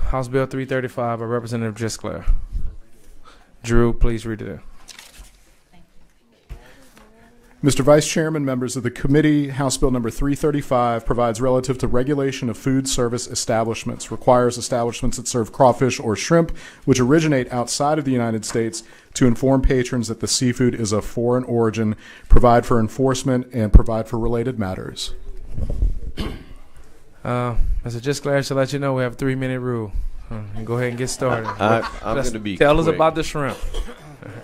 House Bill 335 by Representative Gisclair. Drew, please read it. Mr. Vice Chairman, members of the committee, House Bill number 335 provides relative to regulation of food service establishments, requires establishments that serve crawfish or shrimp which originate outside of the United States to inform patrons that the seafood is of foreign origin, provide for enforcement, and provide for related matters. Mr. Gisclair, to let you know we have a 3-minute rule. Go ahead and get started. I'm going to be Tell quick. us about the shrimp.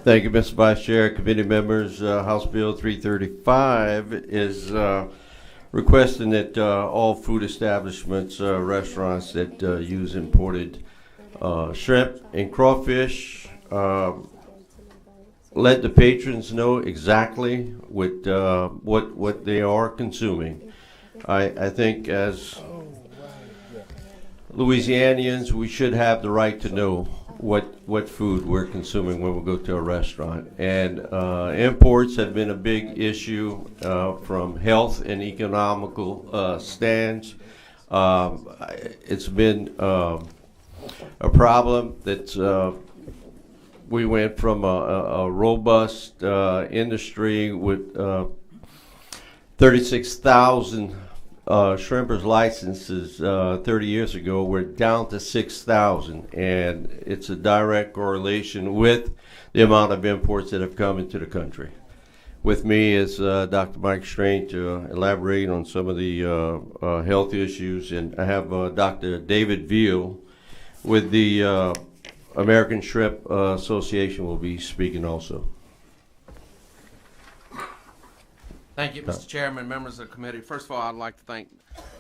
Thank you, Mr. Vice Chair, committee members. House Bill 335 is requesting that all food establishments, restaurants that use imported shrimp and crawfish let the patrons know exactly what they are consuming. I think as Louisianians, we should have the right to know what food we're consuming when we go to a restaurant. And imports have been a big issue from health and economical stands. It's been a problem that we went from a robust industry with 36,000 shrimpers licenses 30 years ago. We're down to 6,000, and it's a direct correlation with the amount of imports that have come into the country. With me is Dr. Mike Strain to elaborate on some of the health issues, and I have Dr. David Veal with the American Shrimp Association will be speaking also. Thank you, Mr. Chairman, members of the committee. First of all, I'd like to thank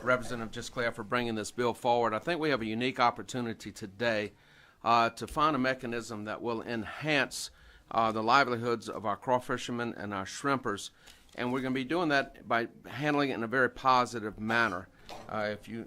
Representative Gisclair for bringing this bill forward. I think we have a unique opportunity today to find a mechanism that will enhance the livelihoods of our crawfishermen and our shrimpers, and we're going to be doing that by handling it in a very positive manner.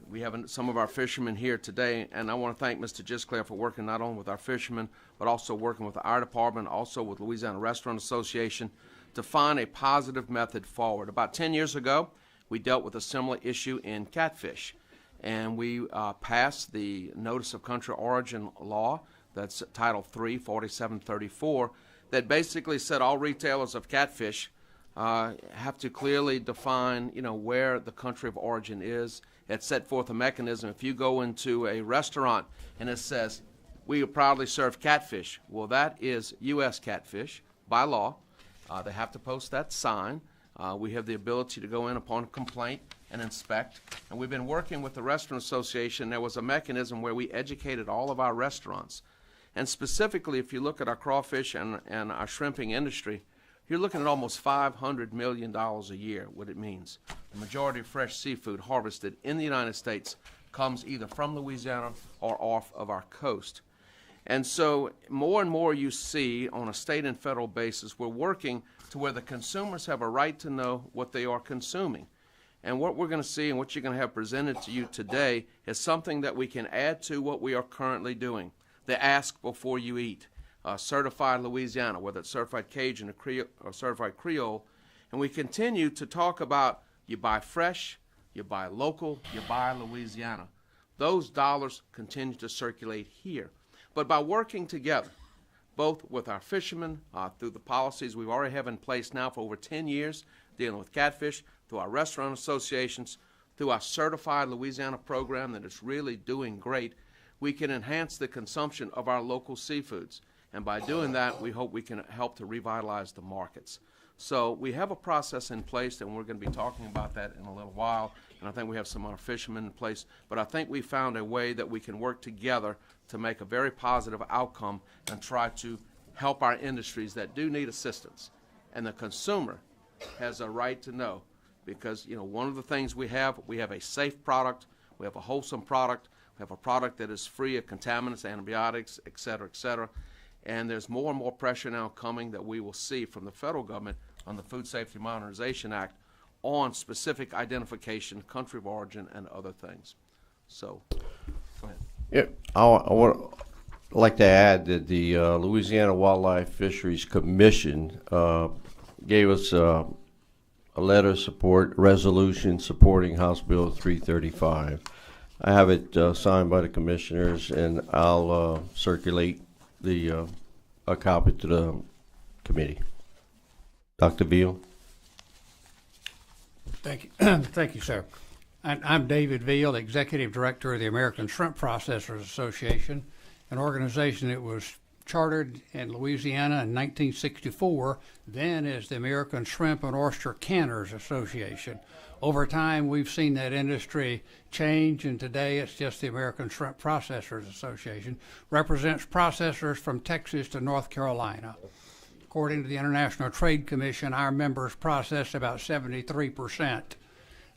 We have some of our fishermen here today, and I want to thank Mr. Gisclair for working not only with our fishermen, but also working with our department, also with Louisiana Restaurant Association, to find a positive method forward. About 10 years ago, we dealt with a similar issue in catfish, and we passed the Notice of Country Origin law, that's Title 3, 4734, that basically said all retailers of catfish have to clearly define, where the country of origin is. It set forth a mechanism. If you go into a restaurant and it says, "We proudly serve catfish," well, that is U.S. catfish by law. They have to post that sign. We have the ability to go in upon complaint and inspect. And we've been working with the Restaurant Association. There was a mechanism where we educated all of our restaurants. And specifically, if you look at our crawfish and our shrimping industry, you're looking at almost $500 million a year, what it means. The majority of fresh seafood harvested in the United States comes either from Louisiana or off of our coast. And so more and more you see on a state and federal basis, we're working to where the consumers have a right to know what they are consuming. And what we're going to see and what you're going to have presented to you today is something that we can add to what we are currently doing. The ask before you eat, certified Louisiana, whether it's certified Cajun or certified Creole. And we continue to talk about you buy fresh, you buy local, you buy Louisiana. Those dollars continue to circulate here. But by working together, both with our fishermen, through the policies we already have in place now for over 10 years, dealing with catfish, through our restaurant associations, through our certified Louisiana program that is really doing great, we can enhance the consumption of our local seafoods. And by doing that, we hope we can help to revitalize the markets. So we have a process in place, and we're going to be talking about that in a little while. And I think we have some of our fishermen in place. But I think we found a way that we can work together to make a very positive outcome and try to help our industries that do need assistance. And the consumer has a right to know, because one of the things we have a safe product, we have a wholesome product, we have a product that is free of contaminants, antibiotics, et cetera, and there's more and more pressure now coming that we will see from the federal government on the Food Safety Modernization Act on specific identification, country of origin, and other things. So, go ahead. Yeah, I would like to add that the Louisiana Wildlife Fisheries Commission gave us a letter of support, resolution supporting House Bill 335. I have it signed by the commissioners, and I'll circulate a copy to the committee. Dr. Veal. Thank you. Thank you, sir. I'm David Veal, Executive Director of the American Shrimp Processors Association, an organization that was chartered in Louisiana in 1964, then as the American Shrimp and Oyster Canners Association. Over time, we've seen that industry change, and today it's just the American Shrimp Processors Association. Represents processors from Texas to North Carolina. According to the International Trade Commission, our members process about 73%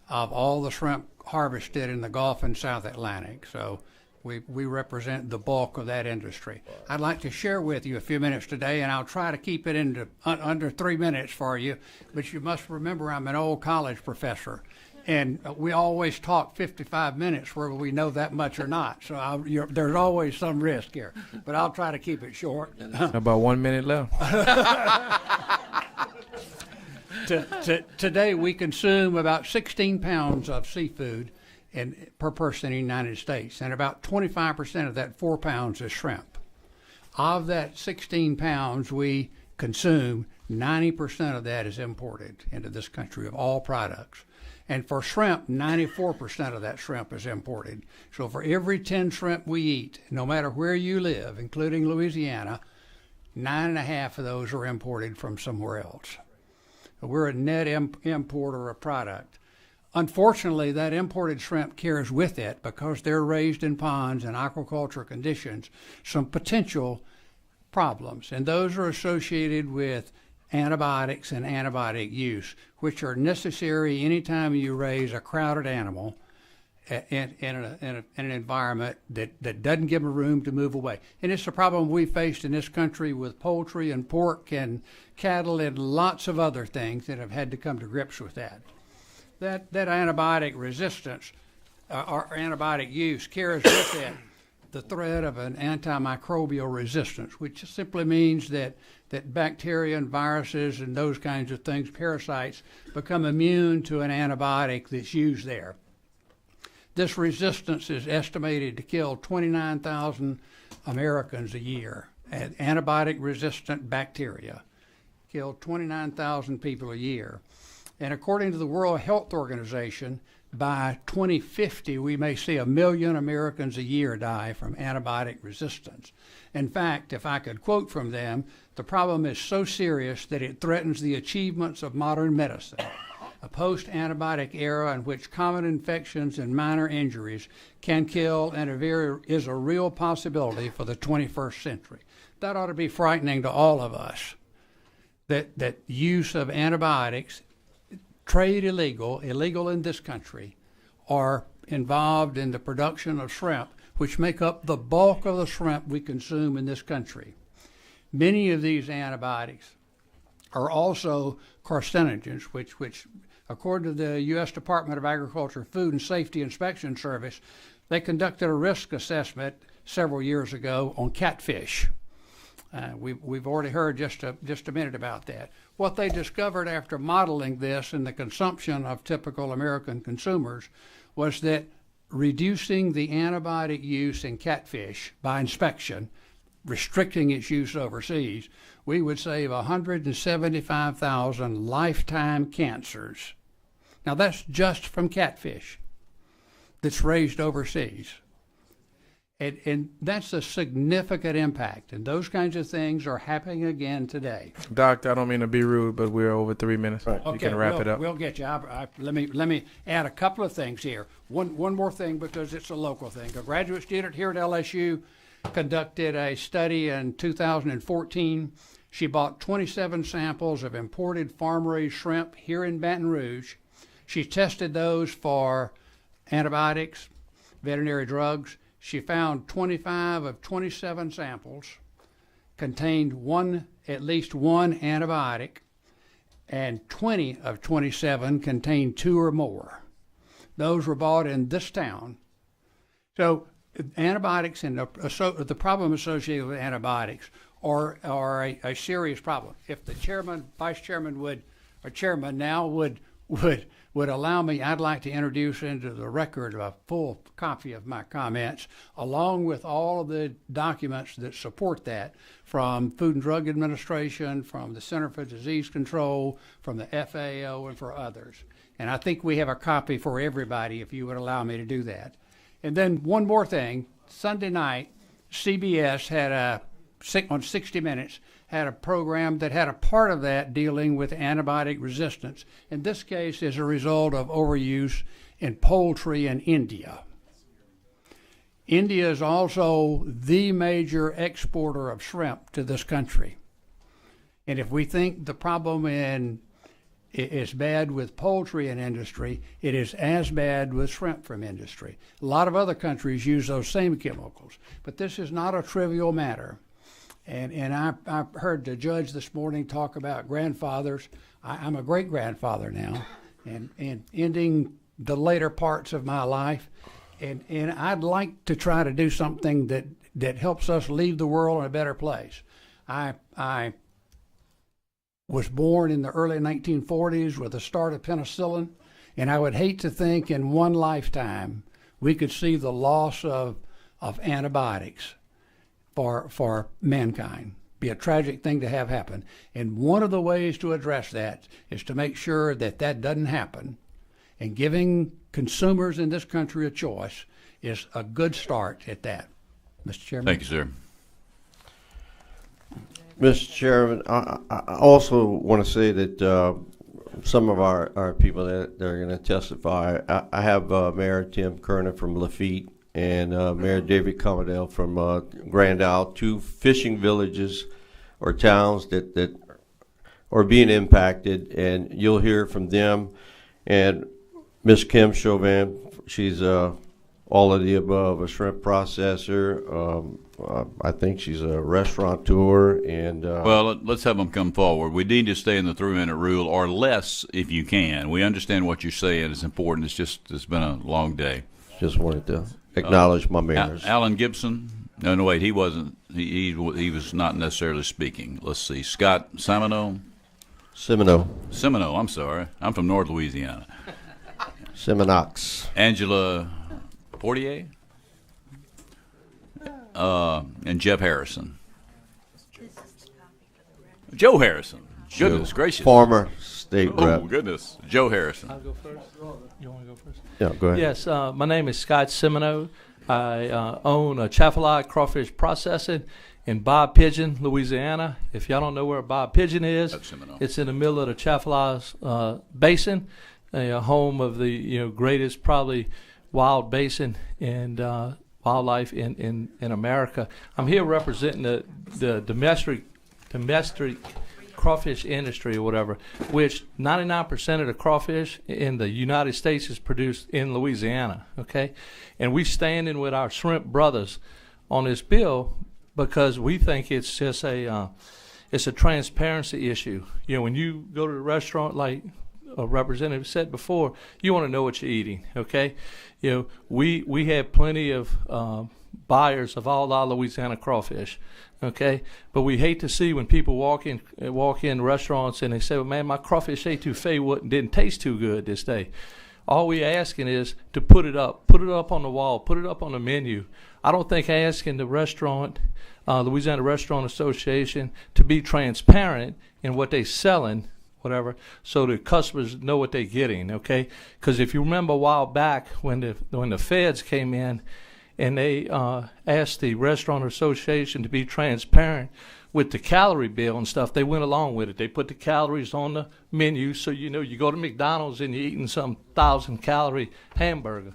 of all the shrimp harvested in the Gulf and South Atlantic. So we represent the bulk of that industry. I'd like to share with you a few minutes today, and I'll try to keep it into under 3 minutes for you. But you must remember I'm an old college professor, and we always talk 55 minutes whether we know that much or not. So there's always some risk here, but I'll try to keep it short. About 1 minute left. Today we consume about 16 pounds of seafood per person in the United States, and about 25% of that 4 pounds is shrimp. Of that 16 pounds we consume, 90% of that is imported into this country of all products. And for shrimp, 94% of that shrimp is imported. So for every 10 shrimp we eat, no matter where you live, including Louisiana, 9.5 of those are imported from somewhere else. So we're a net importer of product. Unfortunately, that imported shrimp carries with it, because they're raised in ponds and aquaculture conditions, some potential problems. And those are associated with antibiotics and antibiotic use, which are necessary anytime you raise a crowded animal in an environment that doesn't give them room to move away. And it's a problem we faced in this country with poultry and pork and cattle and lots of other things that have had to come to grips with that. That antibiotic resistance or antibiotic use carries with it the threat of an antimicrobial resistance, which simply means that bacteria and viruses and those kinds of things, parasites, become immune to an antibiotic that's used there. This resistance is estimated to kill 29,000 Americans a year. Antibiotic-resistant bacteria kill 29,000 people a year. And according to the World Health Organization, by 2050, we may see 1 million Americans a year die from antibiotic resistance. In fact, if I could quote from them, the problem is so serious that it threatens the achievements of modern medicine, a post-antibiotic era in which common infections and minor injuries can kill and is a real possibility for the 21st century. That ought to be frightening to all of us, that use of antibiotics, trade illegal in this country, are involved in the production of shrimp, which make up the bulk of the shrimp we consume in this country. Many of these antibiotics are also carcinogens, which according to the U.S. Department of Agriculture Food and Safety Inspection Service, they conducted a risk assessment several years ago on catfish. We've already heard just a minute about that. What they discovered after modeling this in the consumption of typical American consumers was that reducing the antibiotic use in catfish by inspection, restricting its use overseas, we would save 175,000 lifetime cancers. Now that's just from catfish that's raised overseas. And that's a significant impact, and those kinds of things are happening again today. Doc, I don't mean to be rude, but we're over 3 minutes. Right. You can wrap it up. We'll get you. Let me add a couple of things here. One more thing, because it's a local thing. A graduate student here at LSU conducted a study in 2014. She bought 27 samples of imported farm-raised shrimp here in Baton Rouge. She tested those for antibiotics, veterinary drugs. She found 25 of 27 samples contained at least one antibiotic, and 20 of 27 contained 2 or more. Those were bought in this town. So antibiotics and the problem associated with antibiotics are a serious problem. If the chairman, vice chairman would would allow me, I'd like to introduce into the record a full copy of my comments, along with all of the documents that support that, from Food and Drug Administration, from the Center for Disease Control, from the FAO, and for others. And I think we have a copy for everybody, if you would allow me to do that. And then one more thing. Sunday night, CBS had on 60 Minutes, had a program that had a part of that dealing with antibiotic resistance. In this case, as a result of overuse in poultry in India. India is also the major exporter of shrimp to this country. And if we think the problem is bad with poultry in industry, it is as bad with shrimp from industry. A lot of other countries use those same chemicals, but this is not a trivial matter. And I heard the judge this morning talk about grandfathers. I'm a great-grandfather now, and ending the later parts of my life. And I'd like to try to do something that helps us leave the world in a better place. I was born in the early 1940s with the start of penicillin, and I would hate to think in one lifetime we could see the loss of antibiotics for mankind. Be a tragic thing to have happen. And one of the ways to address that is to make sure that that doesn't happen. And giving consumers in this country a choice is a good start at that. Mr. Chairman. Thank you, sir. Mr. Chairman, I also want to say that some of our people that are going to testify, I have Mayor Tim Kerner from Lafitte and Mayor David Commodell from Grand Isle, two fishing villages or towns that are being impacted, and you'll hear from them. And Ms. Kim Chauvin, she's all of the above, a shrimp processor. I think she's a restaurateur. And well, let's have them come forward. We need to stay in the 3-minute rule, or less if you can. We understand what you're saying is important. It's been a long day. Just wanted to acknowledge my mayors. Alan Gibson. No, wait, he wasn't. He was not necessarily speaking. Let's see. Scott Semino. I'm sorry. I'm from North Louisiana. Seminox. Angela Portier. And Jeff Harrison. Joe Harrison. Goodness gracious. Former state rep. Oh, goodness. Joe Harrison. I'll go first. You want to go first? Yeah, go ahead. Yes, my name is Scott Semino. I own a Chafalot crawfish processing in Bob Pigeon, Louisiana. If y'all don't know where Bob Pigeon is, it's in the middle of the Chafalot Basin, home of the greatest probably wild basin and wildlife in America. I'm here representing the domestic crawfish industry or whatever, which 99% of the crawfish in the United States is produced in Louisiana, okay? And we standing with our shrimp brothers on this bill because we think it's just it's a transparency issue. When you go to the restaurant, like a representative said before, you want to know what you're eating, okay? We have plenty of buyers of all our Louisiana crawfish, okay? But we hate to see when people walk in restaurants and they say, well, man, my crawfish etouffee didn't taste too good this day. All we asking is to put it up on the wall, put it up on the menu. I don't think asking the restaurant, Louisiana Restaurant Association, to be transparent in what they're selling, whatever, so the customers know what they're getting, okay? Because if you remember a while back when the feds came in and they asked the Restaurant Association to be transparent with the calorie bill and stuff, they went along with it. They put the calories on the menu, so you go to McDonald's and you're eating some 1,000-calorie hamburger,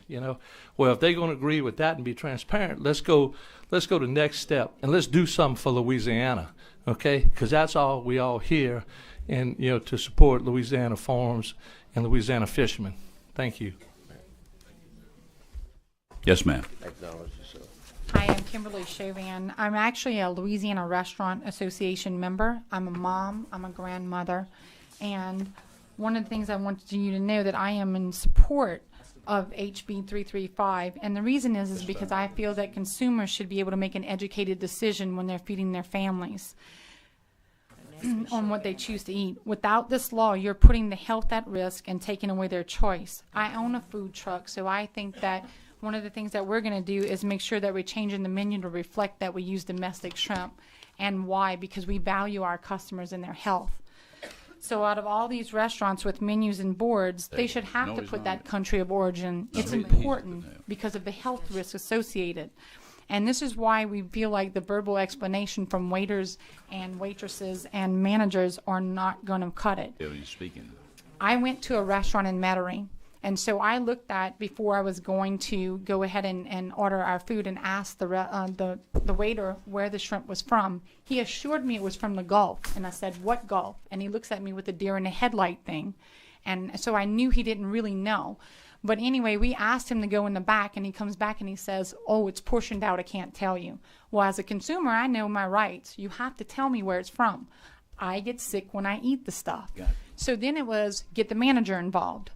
Well, if they're going to agree with that and be transparent, let's go to the next step and let's do something for Louisiana, okay? Because that's all we all hear, and to support Louisiana farms and Louisiana fishermen. Thank you. Yes, ma'am. Hi, I'm Kimberly Chauvin. I'm actually a Louisiana Restaurant Association member. I'm a mom, I'm a grandmother, and one of the things I wanted you to know that I am in support of HB 335, and the reason is because I feel that consumers should be able to make an educated decision when they're feeding their families. on what they choose to eat. Without this law, you're putting the health at risk and taking away their choice. I own a food truck, so I think that one of the things that we're going to do is make sure that we're changing the menu to reflect that we use domestic shrimp. And why? Because we value our customers and their health. So out of all these restaurants with menus and boards, they should have to put that country of origin. It's important because of the health risks associated. And this is why we feel like the verbal explanation from waiters and waitresses and managers are not going to cut it. I went to a restaurant in Metairie, and so I looked at, before I was going to go ahead and order our food, and asked the waiter where the shrimp was from. He assured me it was from the Gulf, and I said, "What Gulf?" And he looks at me with a deer in the headlight thing, and so I knew he didn't really know. But anyway, we asked him to go in the back, and he comes back and he says, "Oh, it's portioned out, I can't tell you." Well, as a consumer, I know my rights. You have to tell me where it's from. I get sick when I eat the stuff. So then it was get the manager involved.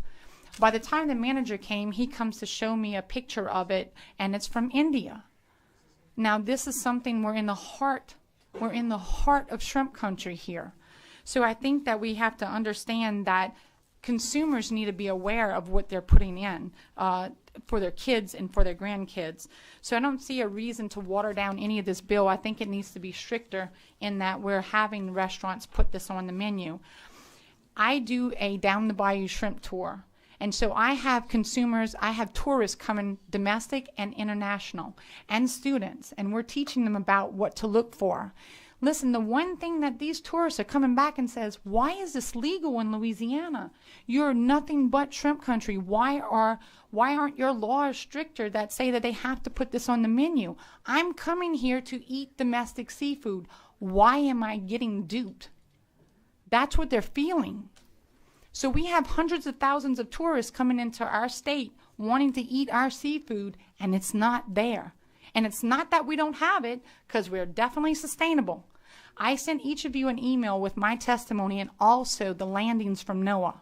By the time the manager came, he comes to show me a picture of it, and it's from India. Now, this is something we're in the heart of shrimp country here. So I think that we have to understand that consumers need to be aware of what they're putting in for their kids and for their grandkids. So I don't see a reason to water down any of this bill. I think it needs to be stricter in that we're having restaurants put this on the menu. I do a down the bayou shrimp tour. And so I have consumers, I have tourists coming, domestic and international, and students, and we're teaching them about what to look for. Listen, the one thing that these tourists are coming back and says, why is this legal in Louisiana? You're nothing but shrimp country. Why aren't your laws stricter that say that they have to put this on the menu? I'm coming here to eat domestic seafood. Why am I getting duped? That's what they're feeling. So we have hundreds of thousands of tourists coming into our state wanting to eat our seafood, and it's not there. And it's not that we don't have it, because we're definitely sustainable. I sent each of you an email with my testimony and also the landings from NOAA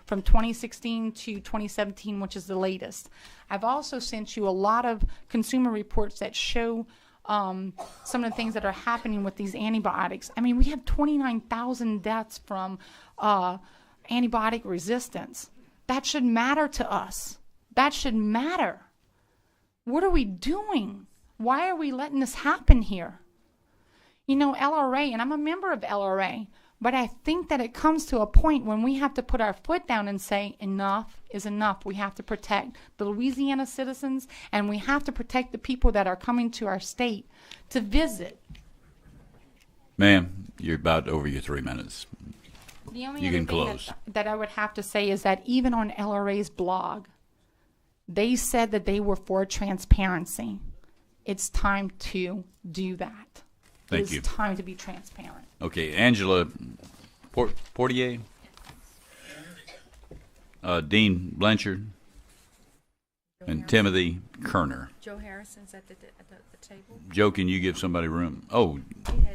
from 2016 to 2017, which is the latest. I've also sent you a lot of consumer reports that show some of the things that are happening with these antibiotics. I mean, we have 29,000 deaths from antibiotic resistance. That should matter to us. That should matter. What are we doing? Why are we letting this happen here? You know, LRA, and I'm a member of LRA, but I think that it comes to a point when we have to put our foot down and say enough is enough. We have to protect the Louisiana citizens, and we have to protect the people that are coming to our state to visit. Ma'am, you're about over your 3 minutes. The only You other can thing close. that I would have to say is that even on LRA's blog, they said that they were for transparency. It's time to do that. Thank you. It's time to be transparent. Okay, Angela Portier, Dean Blanchard, and Timothy Kerner. Joe Harrison's at the table. Joe, can you give somebody room? Oh,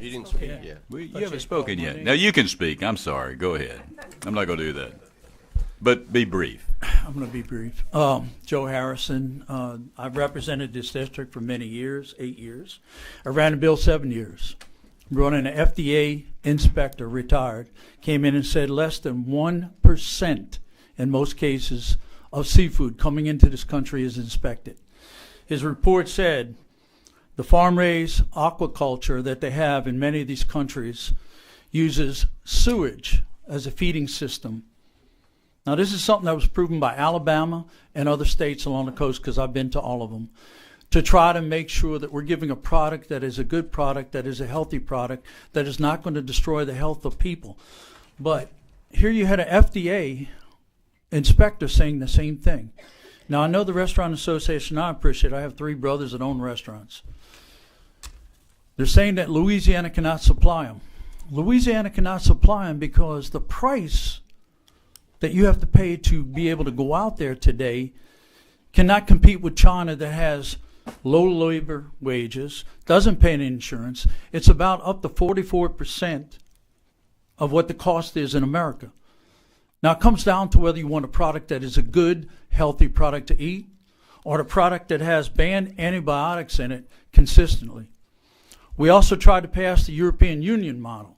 You didn't speak yet. you haven't spoken yet. Now you can speak. I'm sorry. Go ahead. I'm not going to do that. But be brief. I'm going to be brief. Joe Harrison. I've represented this district for many years, 8 years. I ran a bill 7 years. Running an FDA inspector, retired, came in and said less than 1% in most cases of seafood coming into this country is inspected. His report said the farm-raised aquaculture that they have in many of these countries uses sewage as a feeding system. Now, this is something that was proven by Alabama and other states along the coast, because I've been to all of them, to try to make sure that we're giving a product that is a good product, that is a healthy product, that is not going to destroy the health of people. But here you had an FDA inspector saying the same thing. Now, I know the Restaurant Association, I appreciate it. I have 3 brothers that own restaurants. They're saying that Louisiana cannot supply them. Louisiana cannot supply them because the price that you have to pay to be able to go out there today cannot compete with China that has low labor wages, doesn't pay any insurance. It's about up to 44% of what the cost is in America. Now, it comes down to whether you want a product that is a good, healthy product to eat, or a product that has banned antibiotics in it consistently. We also tried to pass the European Union model.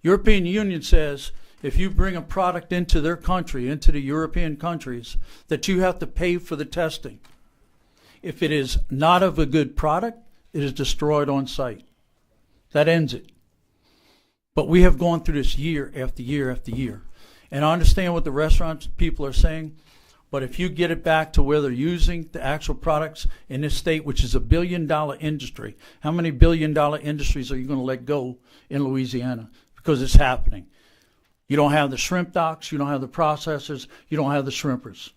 European Union says if you bring a product into their country, into the European countries, that you have to pay for the testing. If it is not of a good product, it is destroyed on site. That ends it. But we have gone through this year after year after year. And I understand what the restaurant people are saying, but if you get it back to where they're using the actual products in this state, which is $1 billion industry, how many $1 billion industries are you going to let go in Louisiana? Because it's happening. You don't have the shrimp docks, you don't have the processors, you don't have the shrimpers.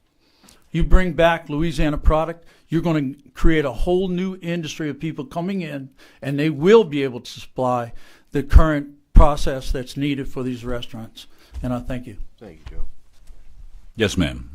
You bring back Louisiana product, you're going to create a whole new industry of people coming in, and they will be able to supply the current process that's needed for these restaurants. And I thank you. Thank you, Joe. Yes, ma'am.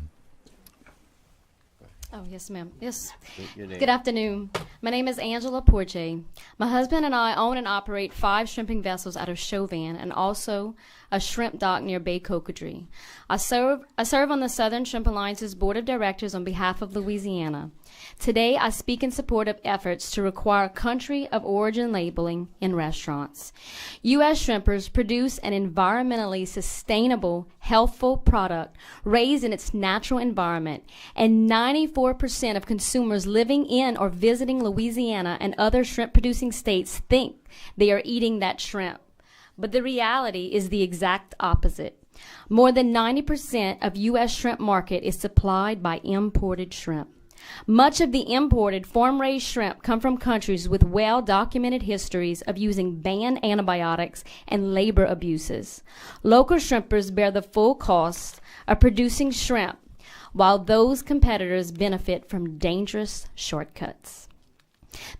Oh, yes, ma'am. Yes. Your name. Good afternoon. My name is Angela Porche. My husband and I own and operate 5 shrimping vessels out of Chauvin and also a shrimp dock near Bay Cocodrie. I serve on the Southern Shrimp Alliance's Board of Directors on behalf of Louisiana. Today, I speak in support of efforts to require country of origin labeling in restaurants. U.S. shrimpers produce an environmentally sustainable, healthful product raised in its natural environment, and 94% of consumers living in or visiting Louisiana and other shrimp-producing states think they are eating that shrimp. But the reality is the exact opposite. More than 90% of U.S. shrimp market is supplied by imported shrimp. Much of the imported farm-raised shrimp come from countries with well-documented histories of using banned antibiotics and labor abuses. Local shrimpers bear the full cost of producing shrimp, while those competitors benefit from dangerous shortcuts.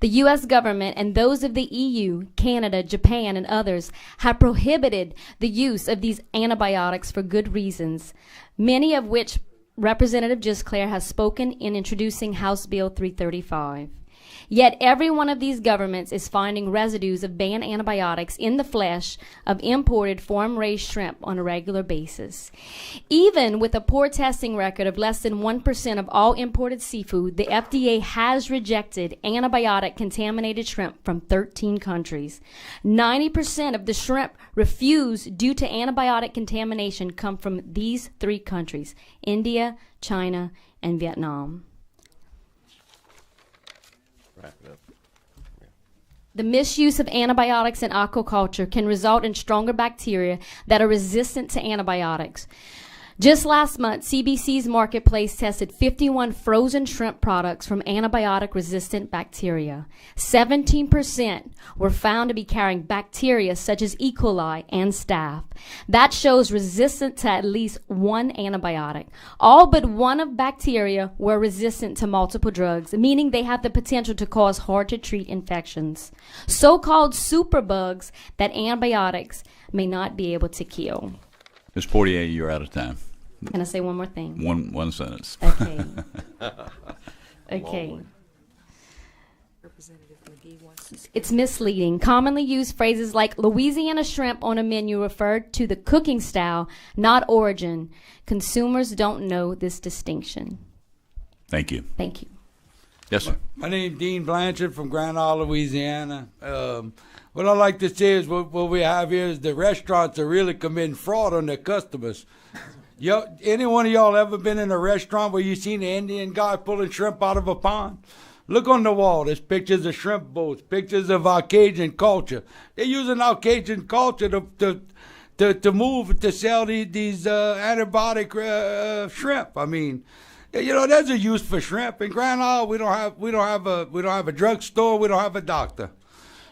The U.S. government and those of the EU, Canada, Japan, and others have prohibited the use of these antibiotics for good reasons, many of which Representative Gisclair has spoken in introducing House Bill 335. Yet every one of these governments is finding residues of banned antibiotics in the flesh of imported farm-raised shrimp on a regular basis. Even with a poor testing record of less than 1% of all imported seafood, the FDA has rejected antibiotic-contaminated shrimp from 13 countries. 90% of the shrimp refused due to antibiotic contamination come from these 3 countries: India, China, and Vietnam. Wrap it up. The misuse of antibiotics in aquaculture can result in stronger bacteria that are resistant to antibiotics. Just last month, CBC's Marketplace tested 51 frozen shrimp products from antibiotic-resistant bacteria. 17% were found to be carrying bacteria such as E. coli and staph. That shows resistance to at least one antibiotic. All but one of bacteria were resistant to multiple drugs, meaning they have the potential to cause hard-to-treat infections. So-called superbugs that antibiotics may not be able to kill. Ms. Portier, you're out of time. Can I say one more thing? One sentence. Okay. Okay. Representative McGee wants to speak. It's misleading. Commonly used phrases like Louisiana shrimp on a menu refer to the cooking style, not origin. Consumers don't know this distinction. Thank you. Thank you. Yes, sir. My name's Dean Blanchard from Grand Isle, Louisiana. What I like to say is what we have here is the restaurants are really committing fraud on their customers. Any one of y'all ever been in a restaurant where you seen an Indian guy pulling shrimp out of a pond? Look on the wall. There's pictures of shrimp boats, pictures of our Cajun culture. They're using our Cajun culture to move to sell these antibiotic shrimp. I mean, there's a use for shrimp. In Grand Isle, we don't have a drugstore. We don't have a doctor.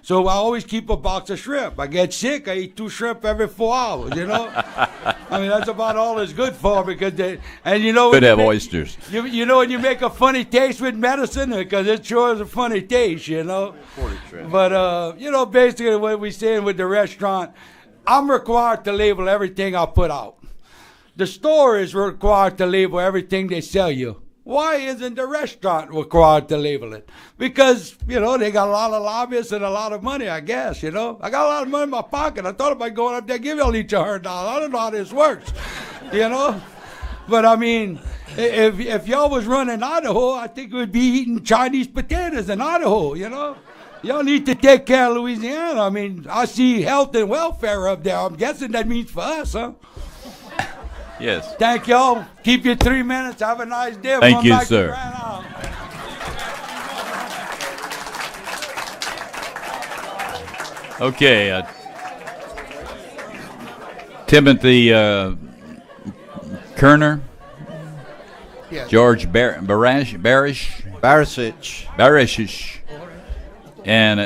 So I always keep a box of shrimp. I get sick, I eat 2 shrimp every 4 hours, I mean, that's about all it's good for because Could have oysters. You know when you make a funny taste with medicine? Because it sure is a funny taste, But, basically what we're saying with the restaurant, I'm required to label everything I put out. The store is required to label everything they sell you. Why isn't the restaurant required to label it? Because, they got a lot of lobbyists and a lot of money, I guess, I got a lot of money in my pocket. I thought about going up there and giving y'all each $100. I don't know how this works, But, I mean, if y'all was running Idaho, I think we'd be eating Chinese potatoes in Idaho, Y'all need to take care of Louisiana. I mean, I see health and welfare up there. I'm guessing that means for us, huh? Yes. Thank y'all. Keep your 3 minutes. Have a nice day. Thank you, sir. Okay. Timothy Kerner. Yes. George Barisic, and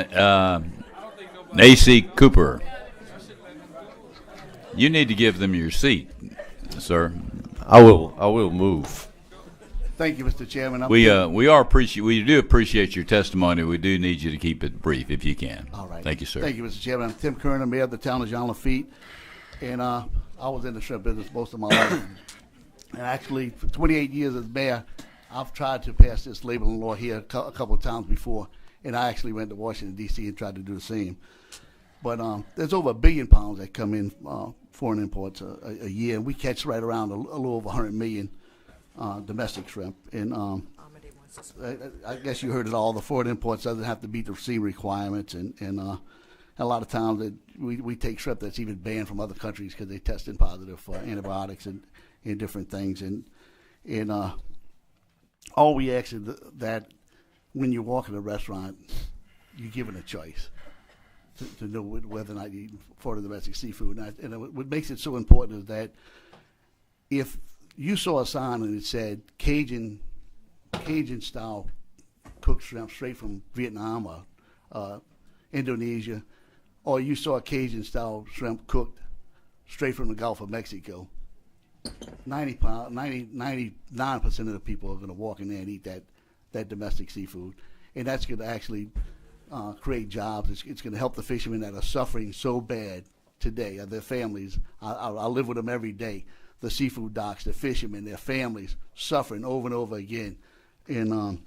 A.C. Cooper. You need to give them your seat, sir. I will move. Thank you, Mr. Chairman. We do appreciate your testimony. We do need you to keep it brief if you can. All right. Thank you, sir. Thank you, Mr. Chairman. I'm Tim Kerner, mayor of the town of Jean Lafitte, and I was in the shrimp business most of my life. And actually, for 28 years as mayor, I've tried to pass this labeling law here a couple of times before, and I actually went to Washington, D.C. and tried to do the same. But there's over 1 billion pounds that come in foreign imports a year, and we catch right around a little over 100 million domestic shrimp. And I guess you heard it all. The foreign imports doesn't have to meet the sea requirements, and a lot of times that we take shrimp that's even banned from other countries because they tested positive for antibiotics and different things. And all we ask is that when you walk in a restaurant, you're given a choice to know whether or not you eat foreign domestic seafood. And what makes it so important is that if you saw a sign and it said Cajun style cooked shrimp straight from Vietnam or Indonesia, or you saw a Cajun style shrimp cooked straight from the Gulf of Mexico, 99% of the people are going to walk in there and eat that domestic seafood, and that's going to actually create jobs. It's going to help the fishermen that are suffering so bad today, their families. I live with them every day. The seafood docks, the fishermen, their families suffering over and over again. And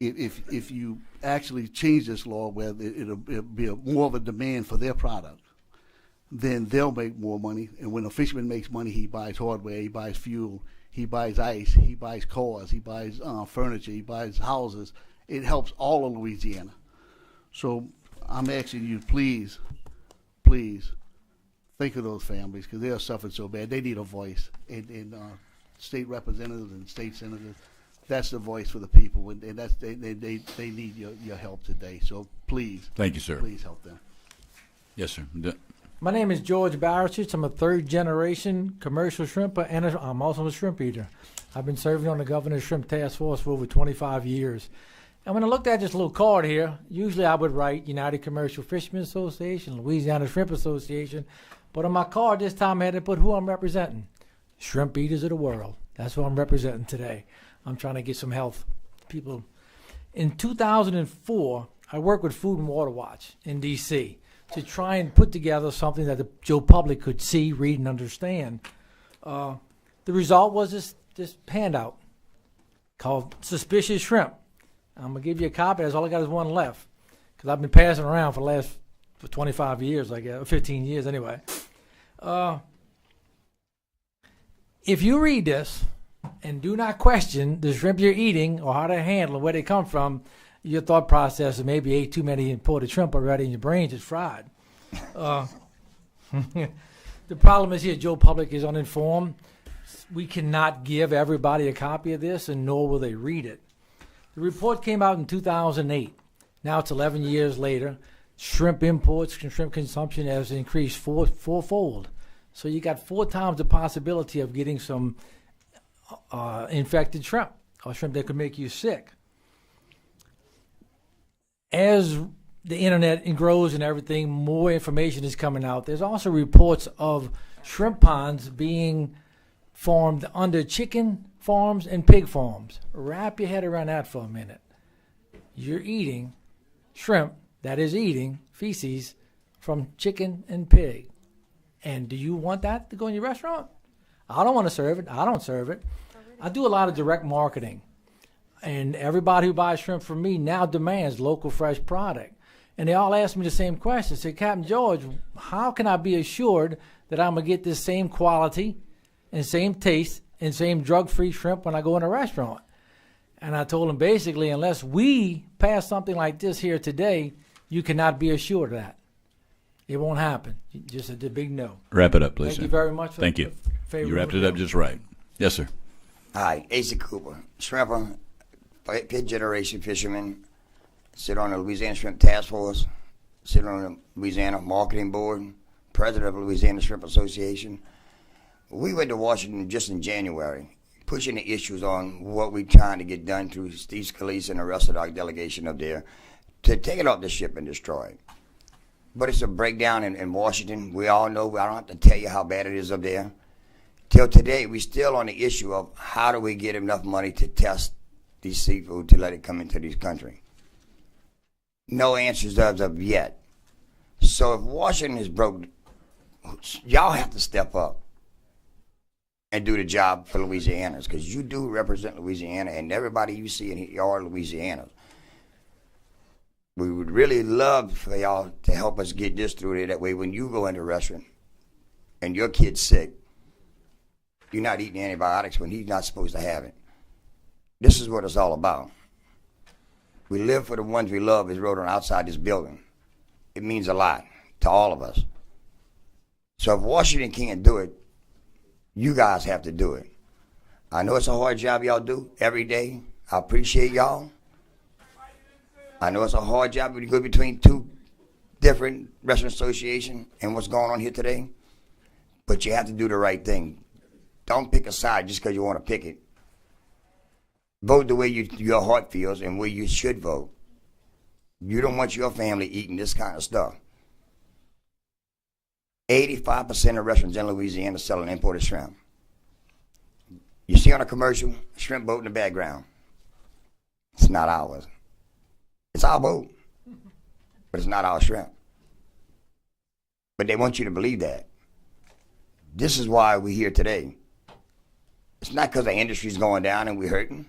if you actually change this law where it'll be more of a demand for their product, then they'll make more money. And when a fisherman makes money, he buys hardware, he buys fuel, he buys ice, he buys cars, he buys furniture, he buys houses. It helps all of Louisiana. So I'm asking you, please think of those families, because they are suffering so bad. They need a voice. And state representatives and state senators, that's the voice for the people, and that's they need your help today. So please, thank you, sir. Please help them. Yes, sir. My name is George Barisic. I'm a third-generation commercial shrimper, and I'm also a shrimp eater. I've been serving on the Governor's Shrimp Task Force for over 25 years. And when I looked at this little card here, usually I would write United Commercial Fishermen Association, Louisiana Shrimp Association, but on my card this time I had to put who I'm representing. Shrimp eaters of the world. That's who I'm representing today. I'm trying to get some health people. In 2004, I worked with Food and Water Watch in D.C. to try and put together something that the Joe public could see, read, and understand. The result was this handout called Suspicious Shrimp. I'm going to give you a copy. That's all I got is one left, because I've been passing around for 25 years, I guess, or 15 years anyway. If you read this and do not question the shrimp you're eating or how they handle and where they come from, your thought process is maybe ate too many imported shrimp already and your brain's just fried. The problem is here, Joe public is uninformed. We cannot give everybody a copy of this, and nor will they read it. The report came out in 2008. Now it's 11 years later. Shrimp imports and shrimp consumption has increased fourfold. So you got 4 times the possibility of getting some infected shrimp, or shrimp that could make you sick. As the internet grows and everything, more information is coming out. There's also reports of shrimp ponds being formed under chicken farms and pig farms. Wrap your head around that for a minute. You're eating shrimp that is eating feces from chicken and pig. And do you want that to go in your restaurant? I don't want to serve it. I don't serve it. I do a lot of direct marketing. And everybody who buys shrimp from me now demands local fresh product. And they all ask me the same question. Say, Captain George, how can I be assured that I'm going to get this same quality and same taste and same drug-free shrimp when I go in a restaurant? And I told him basically, unless we pass something like this here today, you cannot be assured of that. It won't happen. Just a big no. Wrap it up, please. Thank sir. you very much. For Thank you. You wrapped it bill. up just right. Yes, sir. Hi, Asa Cooper, shrimper, fifth generation fisherman, sit on the Louisiana Shrimp Task Force, sit on the Louisiana Marketing Board, president of the Louisiana Shrimp Association. We went to Washington just in January, pushing the issues on what we're trying to get done through Steve Scalise and the rest of our delegation up there to take it off the ship and destroy it. But it's a breakdown in Washington. We all know, I don't have to tell you how bad it is up there. Till today, we're still on the issue of how do we get enough money to test these seafood to let it come into this country. No answers as of yet. So if Washington is broke, y'all have to step up and do the job for Louisianans, because you do represent Louisiana, and everybody you see in here are Louisianans. We would really love for y'all to help us get this through there. That way, when you go into a restaurant and your kid's sick, you're not eating antibiotics when he's not supposed to have it. This is what it's all about. We live for the ones we love, as wrote on outside this building. It means a lot to all of us. So if Washington can't do it, you guys have to do it. I know it's a hard job y'all do every day. I appreciate y'all. I know it's a hard job when you go between two different restaurant associations and what's going on here today, but you have to do the right thing. Don't pick a side just because you want to pick it. Vote the way your heart feels and where you should vote. You don't want your family eating this kind of stuff. 85% of restaurants in Louisiana selling imported shrimp. You see on a commercial, a shrimp boat in the background. It's not ours. It's our boat, but it's not our shrimp. But they want you to believe that. This is why we're here today. It's not because the industry's going down and we're hurting.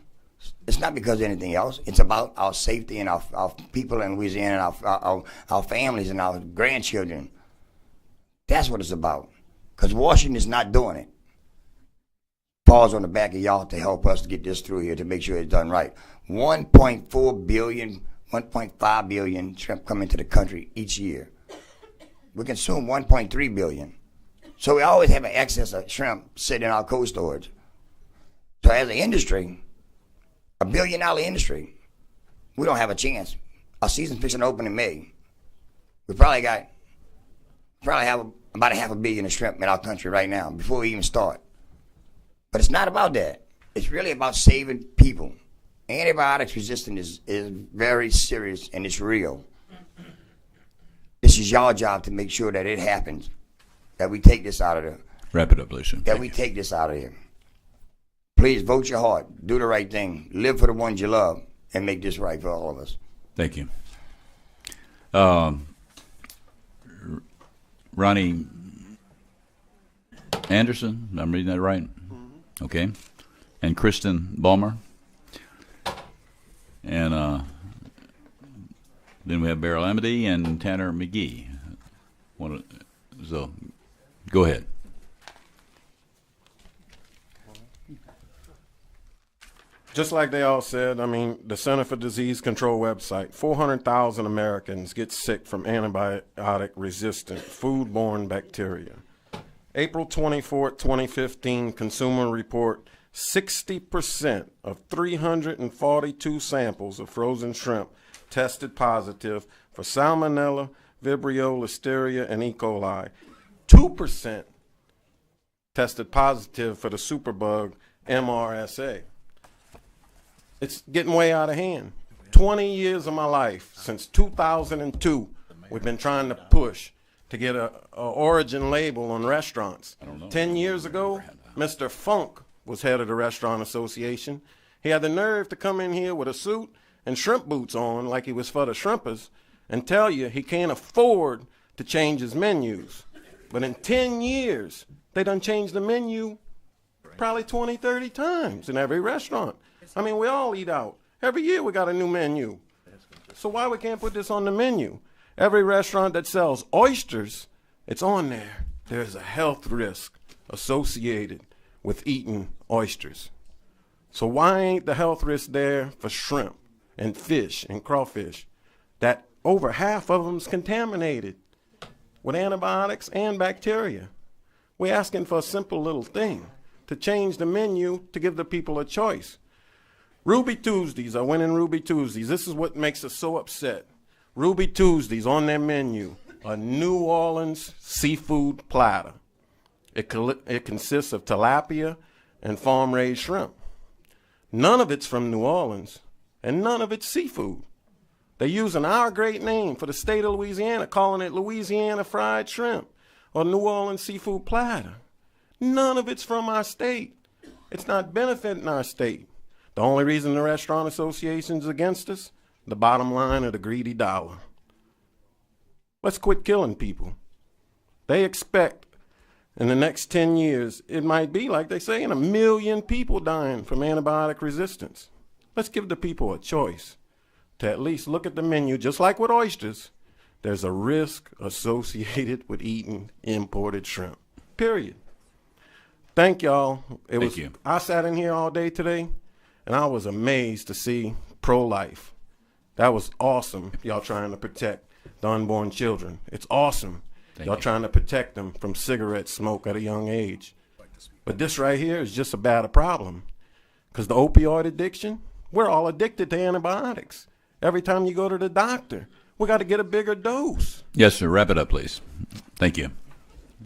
It's not because of anything else. It's about our safety and our people in Louisiana and our families and our grandchildren. That's what it's about. Because Washington's not doing it. Paws on the back of y'all to help us to get this through here to make sure it's done right. 1.4 billion, 1.5 billion shrimp come into the country each year. We consume 1.3 billion. So we always have an excess of shrimp sitting in our cold storage. So as an industry, a $1 billion industry, we don't have a chance. Our season's fixing to open in May. We probably have about $500 million of shrimp in our country right now before we even start. But it's not about that. It's really about saving people. Antibiotics resistance is very serious and it's real. This is your job to make sure that it happens, that we take this out of there. Wrap it up, Lisa. That we take this out of here. Please vote your heart. Do the right thing. Live for the ones you love and make this right for all of us. Thank you. Ronnie Anderson, I'm reading that right? Mm-hmm. Okay. And Kristen Balmer. And then we have Beryl Amity and Tanner McGee. So go ahead. Just like they all said, I mean, the Center for Disease Control website, 400,000 Americans get sick from antibiotic-resistant foodborne bacteria. April 24, 2015, Consumer Report, 60% of 342 samples of frozen shrimp tested positive for Salmonella, Vibrio, Listeria, and E. coli. 2% tested positive for the superbug MRSA. It's getting way out of hand. 20 years of my life, since 2002, we've been trying to push to get a origin label on restaurants. 10 years ago, Mr. Funk was head of the Restaurant Association. He had the nerve to come in here with a suit and shrimp boots on like he was for the shrimpers and tell you he can't afford to change his menus. But in 10 years, they done changed the menu probably 20, 30 times in every restaurant. I mean, we all eat out. Every year we got a new menu. So why we can't put this on the menu? Every restaurant that sells oysters, it's on there. There's a health risk associated with eating oysters. So why ain't the health risk there for shrimp and fish and crawfish that over half of them is contaminated with antibiotics and bacteria? We're asking for a simple little thing, to change the menu to give the people a choice. Ruby Tuesdays are winning Ruby Tuesdays. This is what makes us so upset. Ruby Tuesdays on their menu, a New Orleans seafood platter. It consists of tilapia and farm-raised shrimp. None of it's from New Orleans, and none of it's seafood. They're using our great name for the state of Louisiana, calling it Louisiana fried shrimp or New Orleans seafood platter. None of it's from our state. It's not benefiting our state. The only reason the Restaurant Association's against us, the bottom line of the greedy dollar. Let's quit killing people. They expect in the next 10 years, it might be, like they say, 1 million people dying from antibiotic resistance. Let's give the people a choice to at least look at the menu, just like with oysters. There's a risk associated with eating imported shrimp, period. Thank y'all. Thank you. I sat in here all day today, and I was amazed to see pro-life. That was awesome, y'all trying to protect the unborn children. It's awesome. Y'all trying to protect them from cigarette smoke at a young age. But this right here is just about a problem. Because the opioid addiction, we're all addicted to antibiotics. Every time you go to the doctor, we got to get a bigger dose. Yes, sir. Wrap it up, please. Thank you.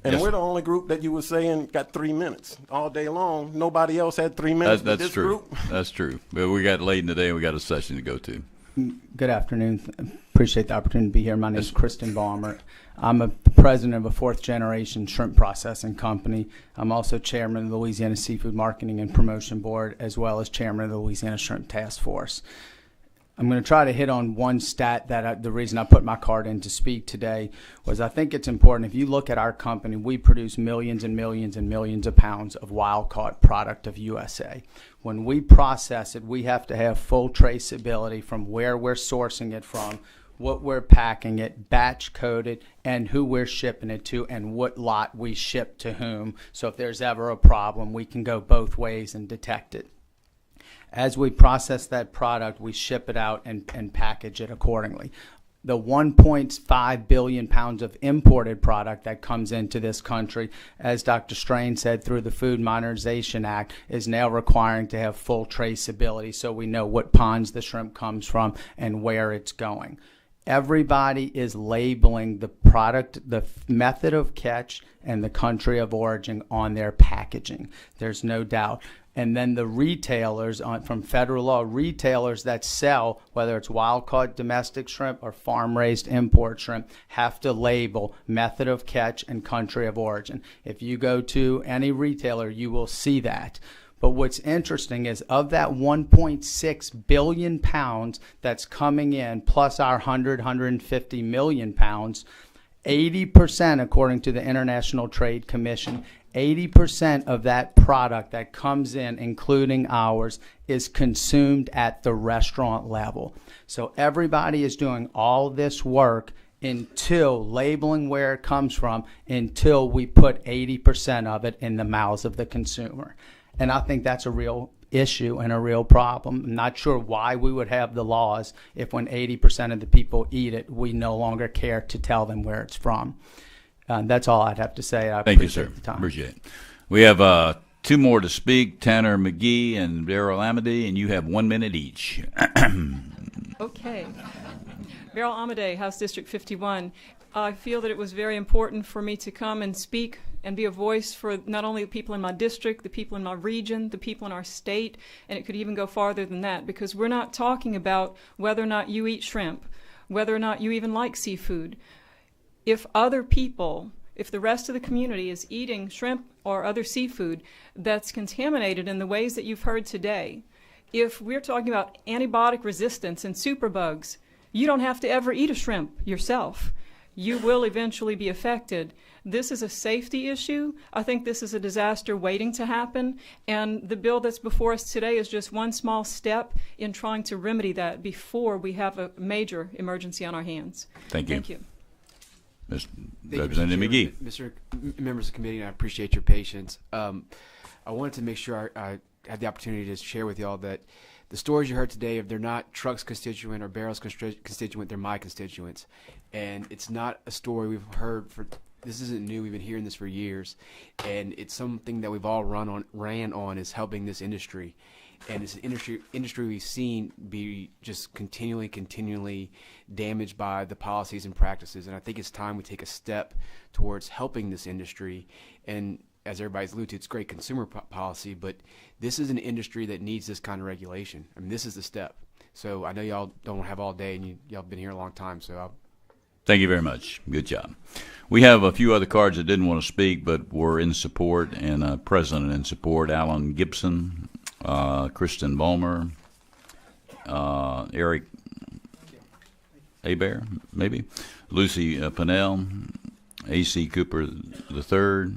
And yes, we're the only group that you were saying got 3 minutes all day long. Nobody else had 3 minutes. That's this true. Group. That's true. But we got late in the day and we got a session to go to. Good afternoon. Appreciate the opportunity to be here. My name is Kristen Balmer. I'm a president of a fourth-generation shrimp processing company. I'm also chairman of the Louisiana Seafood Marketing and Promotion Board, as well as chairman of the Louisiana Shrimp Task Force. I'm going to try to hit on one stat that the reason I put my card in to speak today was I think it's important. If you look at our company, we produce millions and millions and millions of pounds of wild-caught product of USA. When we process it, we have to have full traceability from where we're sourcing it from, what we're packing it, batch coded, and who we're shipping it to, and what lot we ship to whom. So if there's ever a problem, we can go both ways and detect it. As we process that product, we ship it out and package it accordingly. The 1.5 billion pounds of imported product that comes into this country, as Dr. Strain said, through the Food Modernization Act, is now requiring to have full traceability so we know what ponds the shrimp comes from and where it's going. Everybody is labeling the product, the method of catch, and the country of origin on their packaging. There's no doubt. And then the retailers, from federal law, retailers that sell, whether it's wild-caught domestic shrimp or farm-raised import shrimp, have to label method of catch and country of origin. If you go to any retailer, you will see that. But what's interesting is of that 1.6 billion pounds that's coming in, plus our 150 million pounds, 80%, according to the International Trade Commission, 80% of that product that comes in, including ours, is consumed at the restaurant level. So everybody is doing all this work until labeling where it comes from, until we put 80% of it in the mouths of the consumer. And I think that's a real issue and a real problem. I'm not sure why we would have the laws if when 80% of the people eat it, we no longer care to tell them where it's from. That's all I'd have to say. Thank you, sir. Appreciate it. We have 2 more to speak, Tanner McGee and Daryl Amedee, and you have 1 minute each. Okay. Daryl Amedee, House District 51. I feel that it was very important for me to come and speak and be a voice for not only the people in my district, the people in my region, the people in our state, and it could even go farther than that, because we're not talking about whether or not you eat shrimp, whether or not you even like seafood. If other people, if the rest of the community is eating shrimp or other seafood that's contaminated in the ways that you've heard today, if we're talking about antibiotic resistance and superbugs, you don't have to ever eat a shrimp yourself. You will eventually be affected. This is a safety issue. I think this is a disaster waiting to happen, and the bill that's before us today is just one small step in trying to remedy that before we have a major emergency on our hands. Thank you. Thank you. Representative McGee. Members of the committee, I appreciate your patience. I wanted to make sure I had the opportunity to share with y'all that the stories you heard today, they're not Truck's constituent or Barrel's constituent, they're my constituents. And it's not a story we've heard this isn't new, we've been hearing this for years. And it's something that we've all ran on is helping this industry. And it's an industry we've seen be just continually damaged by the policies and practices. And I think it's time we take a step towards helping this industry. And as everybody's alluded to, it's great consumer policy, but this is an industry that needs this kind of regulation. I mean, this is the step. So I know y'all don't have all day, and y'all been here a long time. So thank you very much. Good job. We have a few other cards that didn't want to speak, but were in support, and President in support, Alan Gibson, Kristen Ballmer, Eric Hebert, maybe, Lucy Pennell, A.C. Cooper III,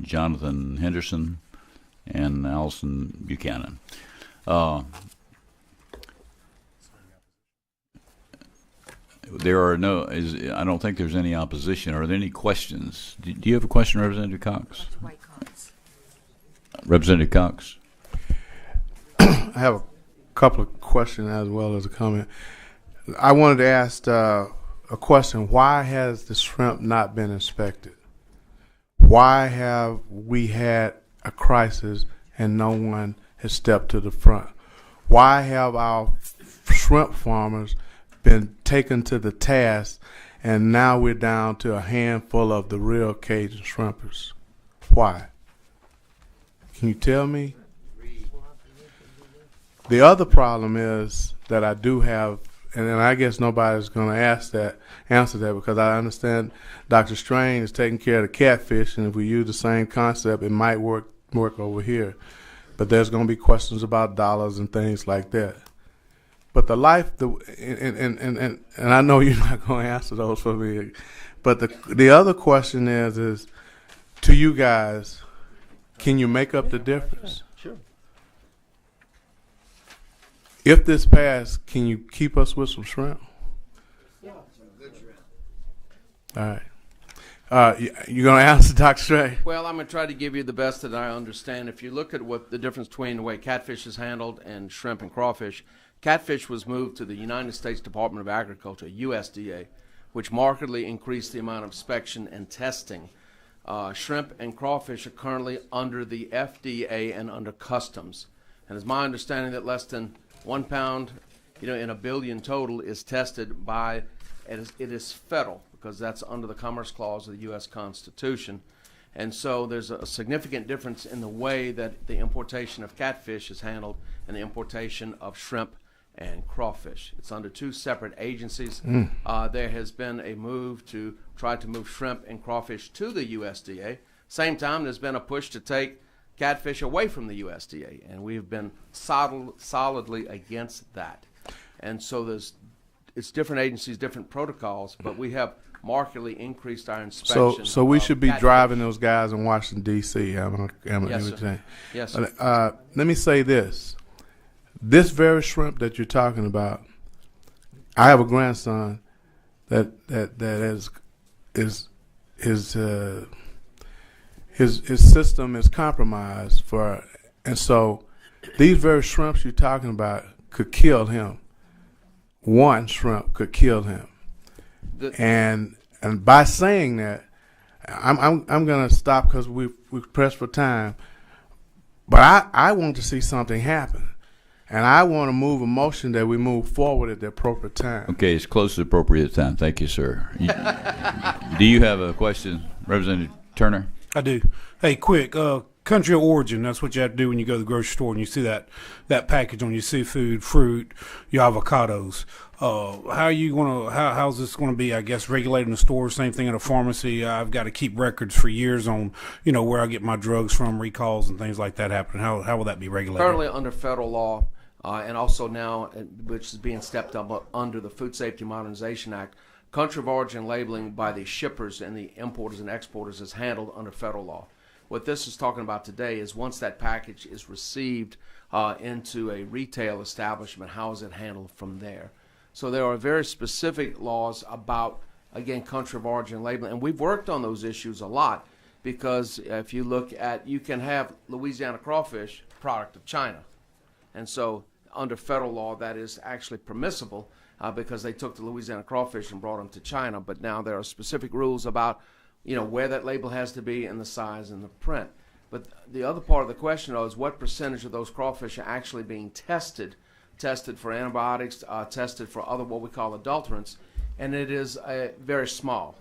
Jonathan Henderson, and Allison Buchanan. There are I don't think there's any opposition. Are there any questions? Do you have a question, Representative Cox? Representative Cox? I have a couple of questions as well as a comment. I wanted to ask a question. Why has the shrimp not been inspected? Why have we had a crisis and no one has stepped to the front? Why have our shrimp farmers been taken to the task and now we're down to a handful of the real Cajun shrimpers? Why? Can you tell me? The other problem is that I do have, and I guess nobody's going to answer that because I understand Dr. Strain is taking care of the catfish, and if we use the same concept, it might work over here. But there's going to be questions about dollars and things like that. But and I know you're not going to answer those for me. But the other question is to you guys, can you make up the difference? Sure. If this passed, can you keep us with some shrimp? Yeah, some good shrimp. All right. You're going to answer, Dr. Stray? Well, I'm going to try to give you the best that I understand. If you look at what the difference between the way catfish is handled and shrimp and crawfish, catfish was moved to the United States Department of Agriculture, USDA, which markedly increased the amount of inspection and testing. Shrimp and crawfish are currently under the FDA and under customs. And it's my understanding that less than 1 pound, in a billion total is tested by, it is federal because that's under the Commerce Clause of the U.S. Constitution. And so there's a significant difference in the way that the importation of catfish is handled and the importation of shrimp and crawfish. It's under two separate agencies. There has been a move to try to move shrimp and crawfish to the USDA. Same time, there's been a push to take catfish away from the USDA, and we've been solidly against that. And so it's different agencies, different protocols, but we have markedly increased our inspection. So we should be catfish. driving those guys in Washington, D.C. Yes, sir. Yes, sir. Let me say this. This very shrimp that you're talking about, I have a grandson that his system is compromised and so these very shrimps you're talking about could kill him. One shrimp could kill him. And by saying that, I'm going to stop because we've pressed for time. But I want to see something happen. And I want to move a motion that we move forward at the appropriate time. Okay, it's close to the appropriate time. Thank you, sir. Do you have a question, Representative Turner? I do. Hey, quick, country of origin, that's what you have to do when you go to the grocery store and you see that package on your seafood, fruit, your avocados. How's this going to be, I guess, regulated in the store? Same thing in a pharmacy. I've got to keep records for years on, where I get my drugs from, recalls and things like that happen. How will that be regulated? Currently under federal law, and also now, which is being stepped up under the Food Safety Modernization Act, country of origin labeling by the shippers and the importers and exporters is handled under federal law. What this is talking about today is once that package is received into a retail establishment, how is it handled from there? So there are very specific laws about, again, country of origin labeling, and we've worked on those issues a lot. because if you look at, you can have Louisiana crawfish product of China. And so under federal law, that is actually permissible because they took the Louisiana crawfish and brought them to China. But now there are specific rules about, where that label has to be and the size and the print. But the other part of the question, though, is what percentage of those crawfish are actually being tested for antibiotics, tested for other what we call adulterants, and it is very small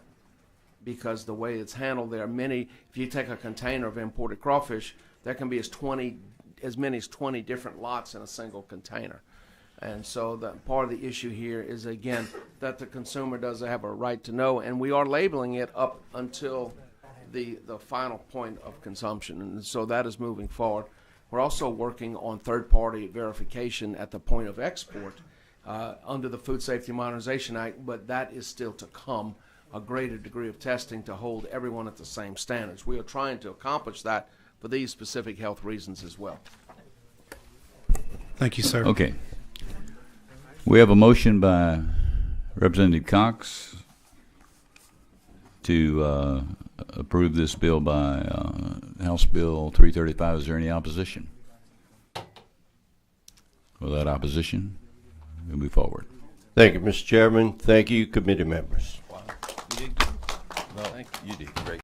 because the way it's handled, there are many. If you take a container of imported crawfish, there can be as many as 20 different lots in a single container. And so part of the issue here is, again, that the consumer does have a right to know, and we are labeling it up until the final point of consumption, and so that is moving forward. We're also working on third-party verification at the point of export under the Food Safety Modernization Act, but that is still to come, a greater degree of testing to hold everyone at the same standards. We are trying to accomplish that for these specific health reasons as well. Thank you, sir. Okay. We have a motion by Representative Cox to approve this bill by House Bill 335. Is there any opposition? Without opposition, we'll move forward. Thank you, Mr. Chairman. Thank you, committee members. Wow. You did good. No, thank you. You did great.